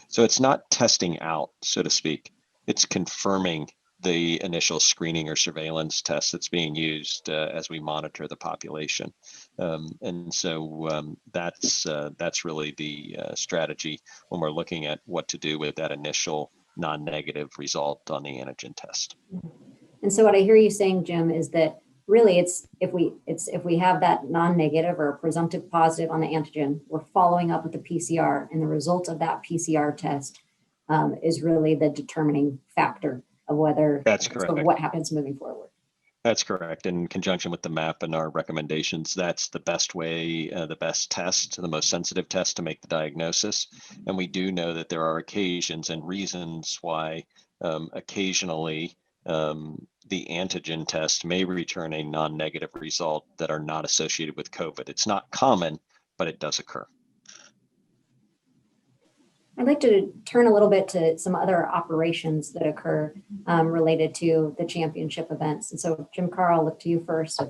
So it's not testing out, so to speak. It's confirming the initial screening or surveillance test that's being used as we monitor the population. And so that's really the strategy when we're looking at what to do with that initial non-negative result on the antigen test. And so what I hear you saying, Jim, is that really it's if we have that non-negative or presumptive positive on the antigen, we're following up with the PCR, and the result of that PCR test is really the determining factor of whether that's correct. So what happens moving forward. That's correct. In conjunction with the map and our recommendations, that's the best way, the best test, the most sensitive test to make the diagnosis. And we do know that there are occasions and reasons why occasionally the antigen test may return a non-negative result that are not associated with COVID. It's not common, but it does occur. I'd like to turn a little bit to some other operations that occur related to the championship events. And so, Jim Carr, I'll look to you first.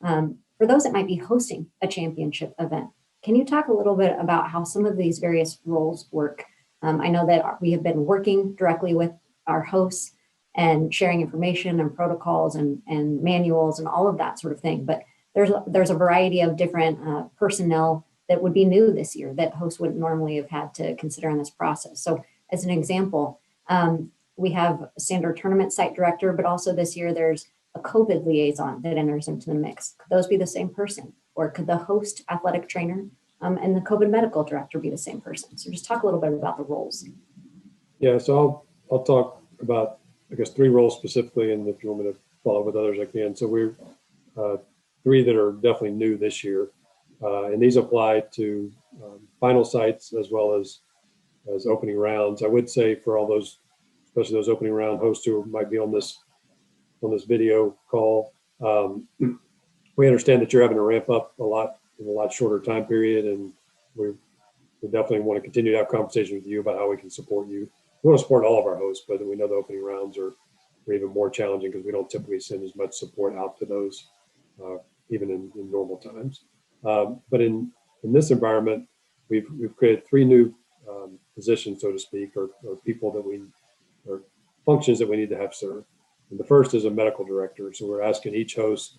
For those that might be hosting a championship event, can you talk a little bit about how some of these various roles work? I know that we have been working directly with our hosts and sharing information and protocols and manuals and all of that sort of thing. But there's a variety of different personnel that would be new this year that hosts wouldn't normally have had to consider in this process. So as an example, we have a standard tournament site director, but also this year there's a COVID liaison that enters into the mix. Could those be the same person? Or could the host athletic trainer and the COVID medical director be the same person? So just talk a little bit about the roles. Yeah, so I'll talk about, I guess, 3 roles specifically, and if you want me to follow with others, I can. So we're 3 that are definitely new this year, and these apply to final sites as well as opening rounds. I would say for all those, especially those opening round hosts who might be on this video call, we understand that you're having to ramp up a lot in a lot shorter time period, and we definitely want to continue to have conversations with you about how we can support you. We want to support all of our hosts, but we know the opening rounds are even more challenging because we don't typically send as much support out to those, even in normal times. But in this environment, we've created 3 new positions, so to speak, or people that or functions that we need to have served. And the first is a medical director. So we're asking each host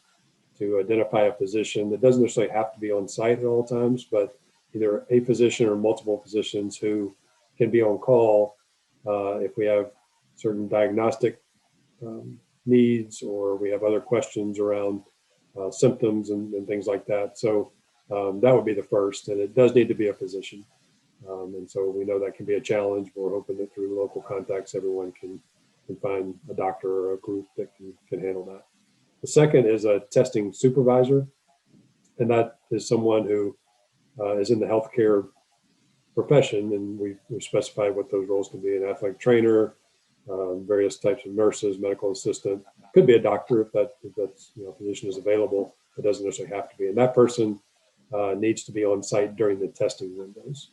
to identify a physician that doesn't necessarily have to be on site at all times, but either a physician or multiple physicians who can be on call if we have certain diagnostic needs, or we have other questions around symptoms and things like that. So that would be the first, and it does need to be a physician. And so we know that can be a challenge. We're hoping that through local contacts, everyone can find a doctor or a group that can handle that. The second is a testing supervisor, and that is someone who is in the healthcare profession, and we've specified what those roles can be: an athletic trainer, various types of nurses, medical assistant. Could be a doctor if that's a physician is available. It doesn't necessarily have to be, and that person needs to be on site during the testing windows.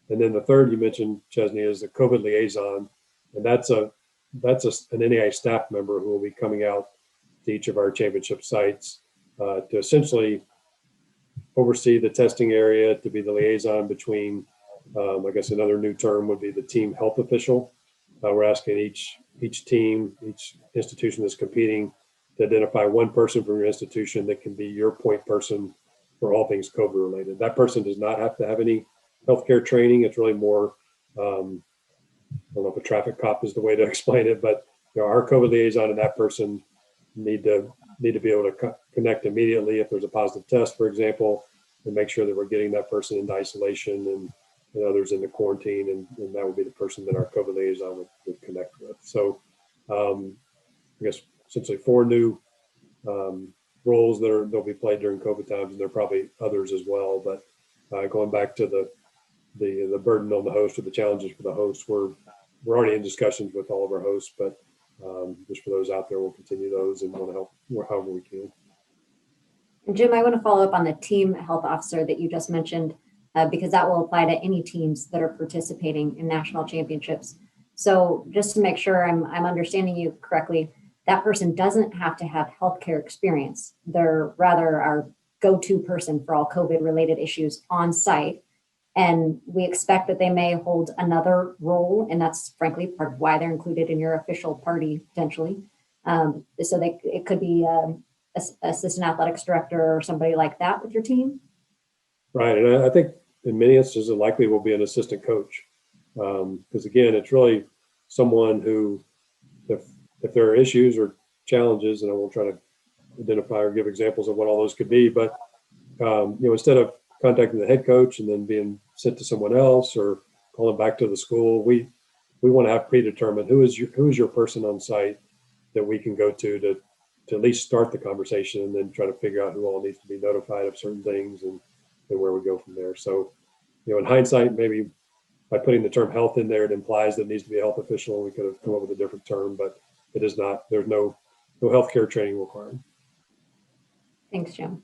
And then the third you mentioned, Chesney, is the COVID liaison, and that's an NAI staff member who will be coming out to each of our championship sites to essentially oversee the testing area, to be the liaison between, I guess another new term would be the team health official. We're asking each team, each institution that's competing, to identify one person from your institution that can be your point person for all things COVID related. That person does not have to have any healthcare training. It's really more, I don't know if a traffic cop is the way to explain it, but our COVID liaison and that person need to be able to connect immediately if there's a positive test, for example, and make sure that we're getting that person into isolation and others into quarantine, and that would be the person that our COVID liaison would connect with. So I guess essentially 4 new roles they'll be played during COVID times, and there are probably others as well. But going back to the burden on the host or the challenges for the host, we're already in discussions with all of our hosts, but just for those out there, we'll continue those and want to help however we can. And Jim, I want to follow up on the team health officer that you just mentioned, because that will apply to any teams that are participating in national championships. So just to make sure I'm understanding you correctly, that person doesn't have to have healthcare experience. They're rather our go-to person for all COVID-related issues on site. And we expect that they may hold another role, and that's frankly part of why they're included in your official party potentially. So it could be assistant athletics director or somebody like that with your team. Right, and I think in many instances it likely will be an assistant coach, because again, it's really someone who, if there are issues or challenges, and I won't try to identify or give examples of what all those could be, but instead of contacting the head coach and then being sent to someone else or calling back to the school, we want to have predetermined who is your person on site that we can go to at least start the conversation, and then try to figure out who all needs to be notified of certain things and where we go from there. So, in hindsight, maybe by putting the term health in there, it implies that it needs to be a health official. We could have come up with a different term, but it is not. There's no healthcare training required. Thanks, Jim.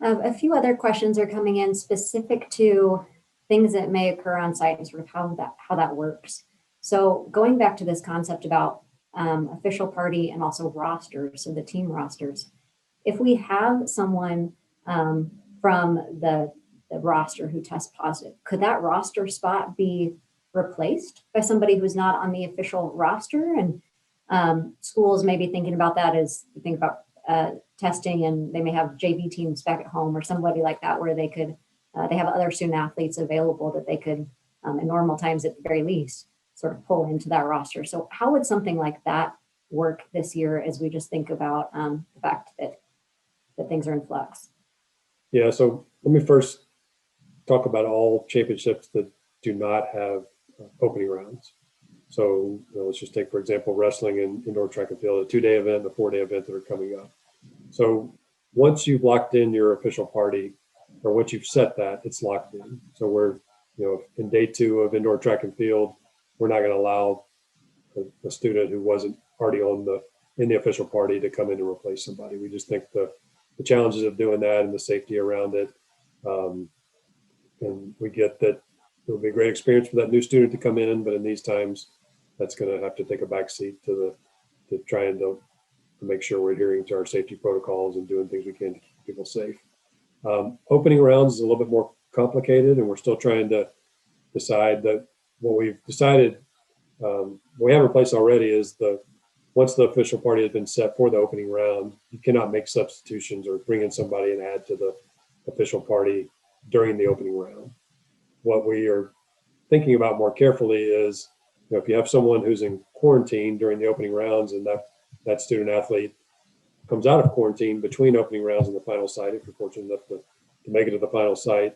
A few other questions are coming in specific to things that may occur on site and sort of how that works. So going back to this concept about official party and also rosters, so the team rosters, if we have someone from the roster who tests positive, could that roster spot be replaced by somebody who's not on the official roster? And schools may be thinking about that as you think about testing, and they may have JV teams back at home or somebody like that where they could, they have other student athletes available that they could, in normal times at the very least, sort of pull into that roster. So how would something like that work this year as we just think about the fact that things are in flux? Yeah, so let me first talk about all championships that do not have opening rounds. So let's just take, for example, wrestling and indoor track and field, a 2-day event, and a 4-day event that are coming up. So once you've locked in your official party, or once you've set that, it's locked in. So we're, in day 2 of indoor track and field, we're not going to allow a student who wasn't already in the official party to come in and replace somebody. We just think the challenges of doing that and the safety around it. And we get that it will be a great experience for that new student to come in, but in these times, that's going to have to take a back seat to trying to make sure we're adhering to our safety protocols and doing things we can to keep people safe. Opening rounds is a little bit more complicated, and we're still trying to decide that what we've decided, what we have in place already is once the official party has been set for the opening round, you cannot make substitutions or bring in somebody and add to the official party during the opening round. What we are thinking about more carefully is, if you have someone who's in quarantine during the opening rounds and that student athlete comes out of quarantine between opening rounds and the final site, if you're fortunate enough to make it to the final site,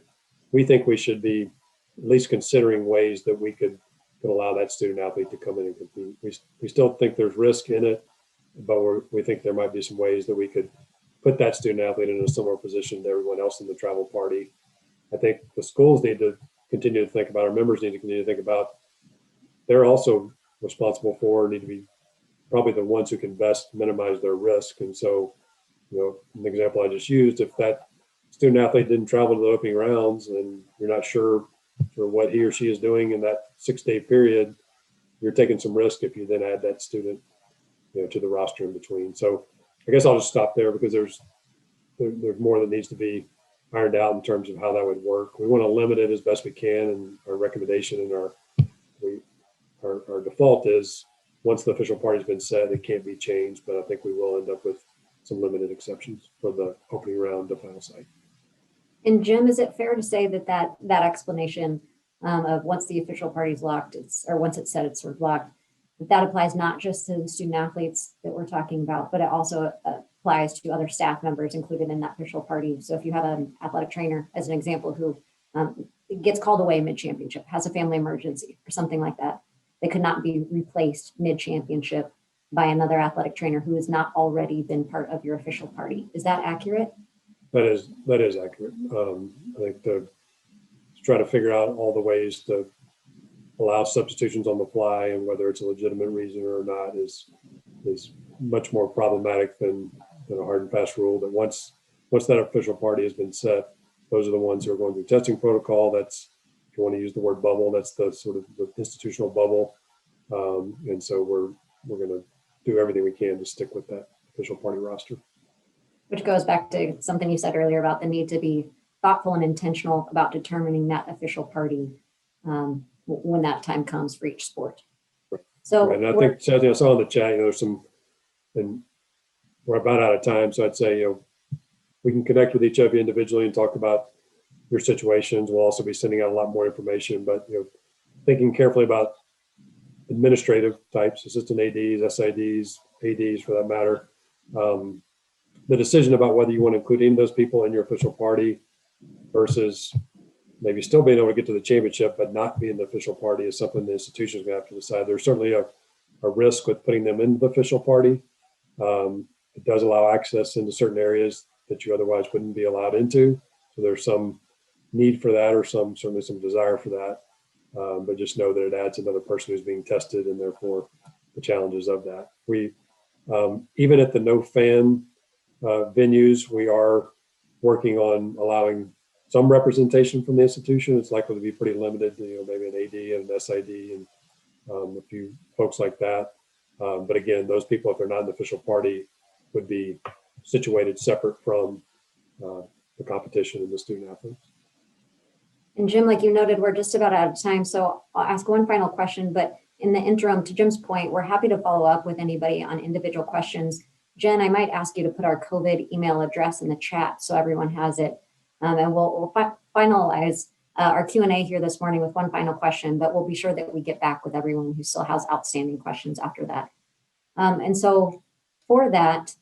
we think we should be at least considering ways that we could allow that student athlete to come in and compete. We still think there's risk in it, but we think there might be some ways that we could put that student athlete in a similar position to everyone else in the travel party. I think the schools need to continue to think about, our members need to continue to think about, they're also responsible for, need to be probably the ones who can best minimize their risk. And so, an example I just used, if that student athlete didn't travel to the opening rounds and you're not sure what he or she is doing in that 6-day period, you're taking some risk if you then add that student, to the roster in between. So I guess I'll just stop there because there's more that needs to be ironed out in terms of how that would work. We want to limit it as best we can, and our recommendation and our default is once the official party's been set, it can't be changed, but I think we will end up with some limited exceptions for the opening round to final site. And Jim, is it fair to say that explanation of once the official party is locked, once it's set, it's sort of locked, that applies not just to the student athletes that we're talking about, but it also applies to other staff members included in that official party. So if you have an athletic trainer, as an example, who gets called away mid-championship, has a family emergency or something like that, they could not be replaced mid-championship by another athletic trainer who has not already been part of your official party. Is that accurate? That is accurate. I think to try to figure out all the ways to allow substitutions on the fly and whether it's a legitimate reason or not is much more problematic than a hard and fast rule. That once that official party has been set, those are the ones who are going through testing protocol. That's, if you want to use the word bubble, that's the sort of the institutional bubble. And so we're going to do everything we can to stick with that official party roster. Which goes back to something you said earlier about the need to be thoughtful and intentional about determining that official party when that time comes for each sport. So, and I think I saw in the chat, there's some, and we're about out of time. So I'd say, we can connect with each of you individually and talk about your situations. We'll also be sending out a lot more information, but, thinking carefully about administrative types, assistant ADs, SIDs, ADs for that matter. The decision about whether you want to include any of those people in your official party versus maybe still being able to get to the championship, but not be in the official party is something the institution is going to have to decide. There's certainly a risk with putting them into the official party. It does allow access into certain areas that you otherwise wouldn't be allowed into. So there's some need for that, or certainly some desire for that. But just know that it adds another person who's being tested, and therefore the challenges of that. We, even at the no fan venues, we are working on allowing some representation from the institution. It's likely to be pretty limited to, maybe an AD and an SID and a few folks like that. But again, those people, if they're not in the official party, would be situated separate from the competition and the student athletes. and Jim, like you noted, we're just about out of time. So I'll ask one final question, but in the interim, to Jim's point, we're happy to follow up with anybody on individual questions. Jen, I might ask you to put our COVID email address in the chat so everyone has it. And we'll finalize our Q&A here this morning with one final question, but we'll be sure that we get back with everyone who still has outstanding questions after that. And so for that,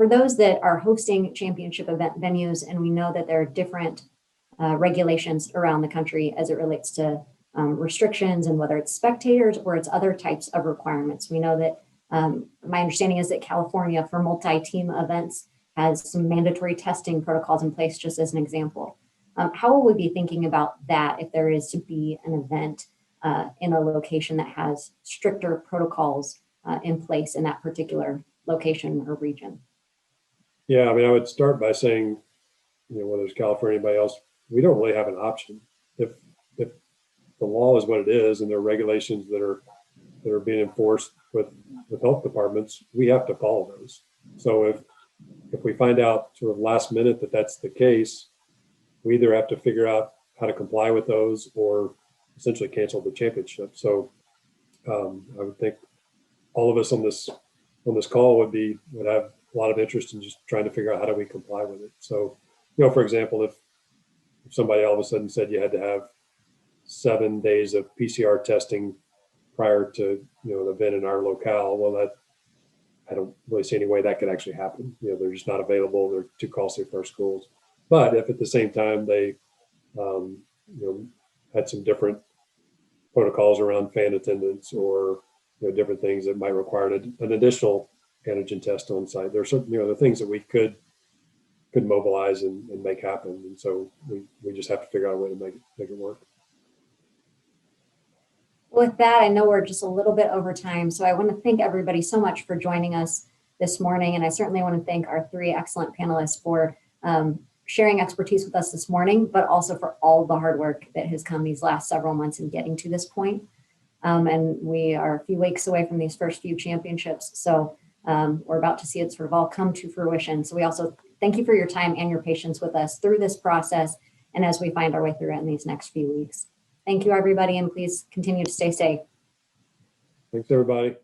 for those that are hosting championship event venues, and we know that there are different regulations around the country as it relates to restrictions and whether it's spectators or it's other types of requirements. We know that my understanding is that California for multi-team events has some mandatory testing protocols in place, just as an example. How will we be thinking about that if there is to be an event in a location that has stricter protocols in place in that particular location or region? Yeah, I mean, I would start by saying, whether it's California or anybody else, we don't really have an option. If the law is what it is and there are regulations that are being enforced with health departments, we have to follow those. So if we find out sort of last minute that that's the case, we either have to figure out how to comply with those or essentially cancel the championship. So I would think all of us on this call would have a lot of interest in just trying to figure out how do we comply with it. So, for example, if somebody all of a sudden said you had to have 7 days of PCR testing prior to an event in our locale, well, I don't really see any way that could actually happen. They're just not available. They're too costly for our schools. But if at the same time they had some different protocols around fan attendance or different things that might require an additional antigen test on site, there are certain the things that we could mobilize and make happen. And so we just have to figure out a way to make it work. With that, I know we're just a little bit over time, so I want to thank everybody so much for joining us this morning. And I certainly want to thank our 3 excellent panelists for sharing expertise with us this morning, but also for all the hard work that has come these last several months in getting to this point. And we are a few weeks away from these first few championships. So we're about to see it sort of all come to fruition. So we also thank you for your time and your patience with us through this process and as we find our way through it in these next few weeks. Thank you, everybody, and please continue to stay safe. Thanks, everybody.